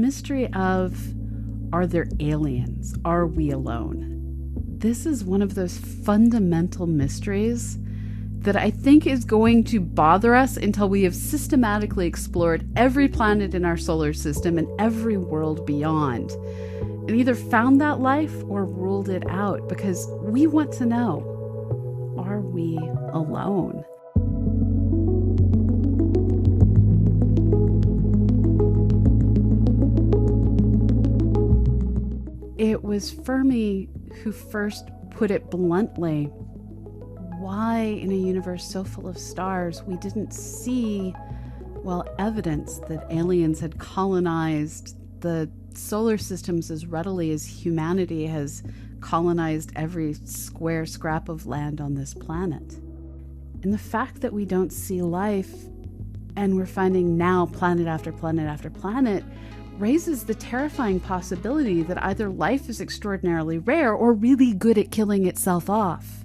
mystery of, are there aliens? Are we alone? This is one of those fundamental mysteries that I think is going to bother us until we have systematically explored every planet in our solar system and every world beyond, and either found that life or ruled it out, because we want to know, are we alone? It was Fermi who first put it bluntly. Why, in a universe so full of stars, we didn't see, evidence that aliens had colonized the solar systems as readily as humanity has colonized every square scrap of land on this planet. And the fact that we don't see life, and we're finding now planet after planet after planet, raises the terrifying possibility that either life is extraordinarily rare or really good at killing itself off.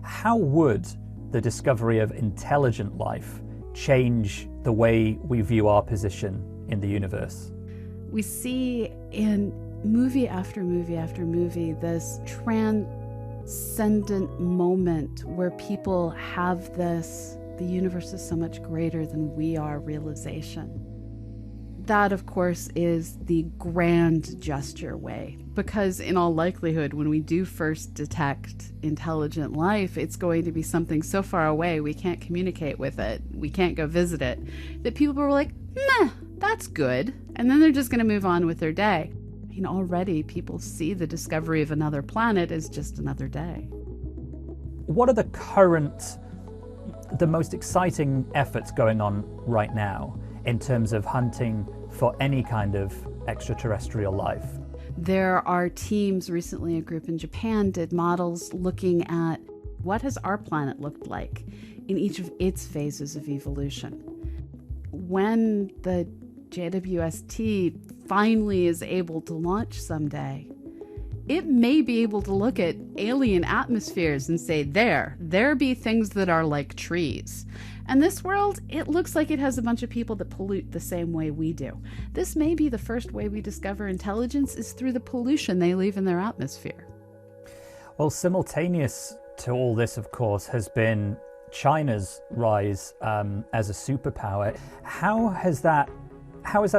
How would the discovery of intelligent life change the way we view our position in the universe? We see in movie after movie after movie this transcendent moment where people have this, the universe is so much greater than we are, realization. That, of course, is the grand gesture way, because in all likelihood, when we do first detect intelligent life, it's going to be something so far away we can't communicate with it, we can't go visit it, that people are like, meh, that's good. And then they're just going to move on with their day. I mean, already people see the discovery of another planet as just another day. What are the most exciting efforts going on right now in terms of hunting for any kind of extraterrestrial life? There are teams, recently a group in Japan did models looking at what has our planet looked like in each of its phases of evolution. When the JWST finally is able to launch someday, it may be able to look at alien atmospheres and say, there be things that are like trees. And this world, it looks like it has a bunch of people that pollute the same way we do. This may be the first way we discover intelligence is through the pollution they leave in their atmosphere. Well, simultaneous to all this, of course, has been China's rise as a superpower. How has that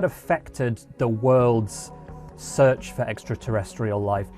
affected the world's search for extraterrestrial life?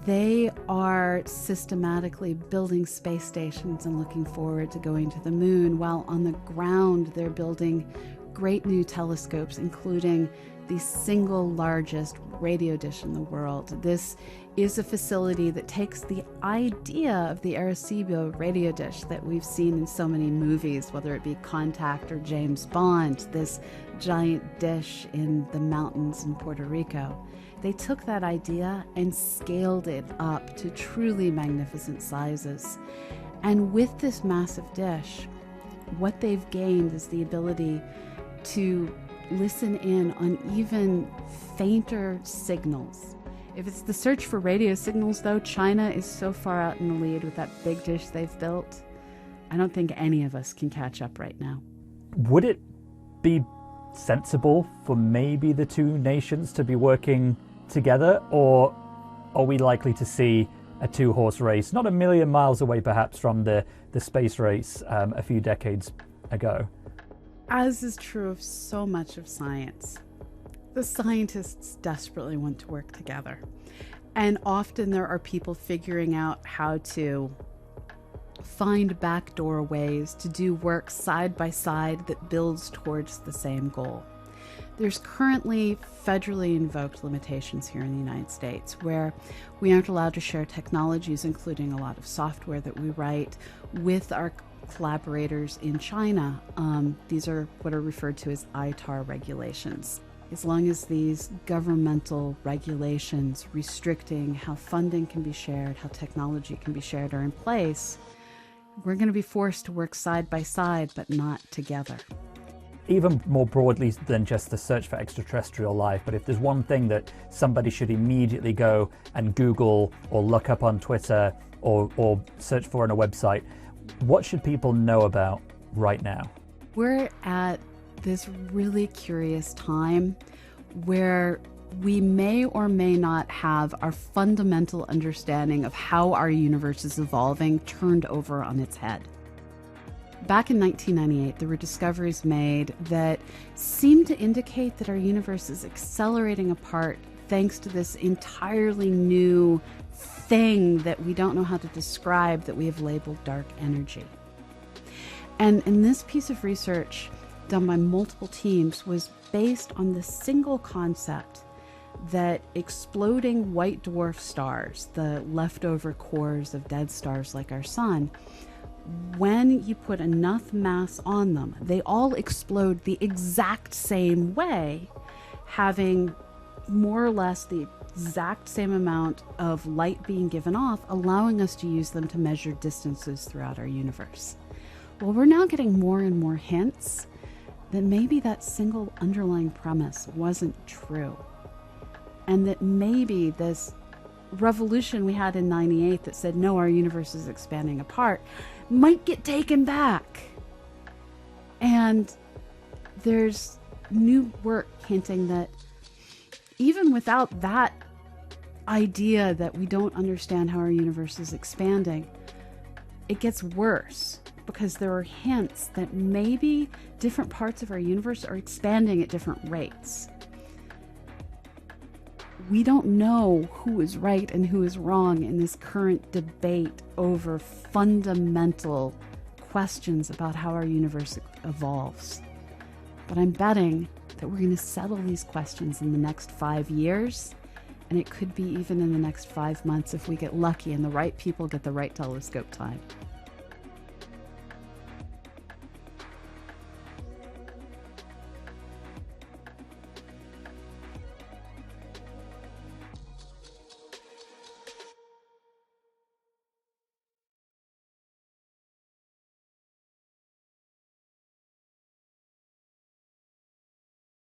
They are systematically building space stations and looking forward to going to the moon, while on the ground they're building great new telescopes, including the single largest radio dish in the world. This is a facility that takes the idea of the Arecibo radio dish that we've seen in so many movies, whether it be Contact or James Bond, this giant dish in the mountains in Puerto Rico. They took that idea and scaled it up to truly magnificent sizes. And with this massive dish, what they've gained is the ability to listen in on even fainter signals. If it's the search for radio signals, though, China is so far out in the lead with that big dish they've built. I don't think any of us can catch up right now. Would it be sensible for maybe the two nations to be working together, or are we likely to see a two-horse race, not a million miles away perhaps from the space race a few decades ago? As is true of so much of science, the scientists desperately want to work together. And often there are people figuring out how to find backdoor ways to do work side by side that builds towards the same goal. There's currently federally invoked limitations here in the United States where we aren't allowed to share technologies, including a lot of software that we write, with our collaborators in China. These are what are referred to as ITAR regulations. As long as these governmental regulations restricting how funding can be shared, how technology can be shared are in place, we're going to be forced to work side by side, but not together. Even more broadly than just the search for extraterrestrial life, but if there's one thing that somebody should immediately go and Google or look up on Twitter or search for on a website, what should people know about right now? We're at this really curious time where we may or may not have our fundamental understanding of how our universe is evolving turned over on its head. Back in 1998, there were discoveries made that seemed to indicate that our universe is accelerating apart thanks to this entirely new thing that we don't know how to describe that we have labeled dark energy. And this piece of research done by multiple teams was based on the single concept that exploding white dwarf stars, the leftover cores of dead stars like our sun, when you put enough mass on them, they all explode the exact same way, having more or less the exact same amount of light being given off, allowing us to use them to measure distances throughout our universe. Well, we're now getting more and more hints that maybe that single underlying premise wasn't true. And that maybe this revolution we had in 98 that said, no, our universe is expanding apart, might get taken back. And there's new work hinting that even without that idea that we don't understand how our universe is expanding, it gets worse, because there are hints that maybe different parts of our universe are expanding at different rates. We don't know who is right and who is wrong in this current debate over fundamental questions about how our universe evolves. But I'm betting that we're going to settle these questions in the next 5 years, and it could be even in the next 5 months if we get lucky and the right people get the right telescope time.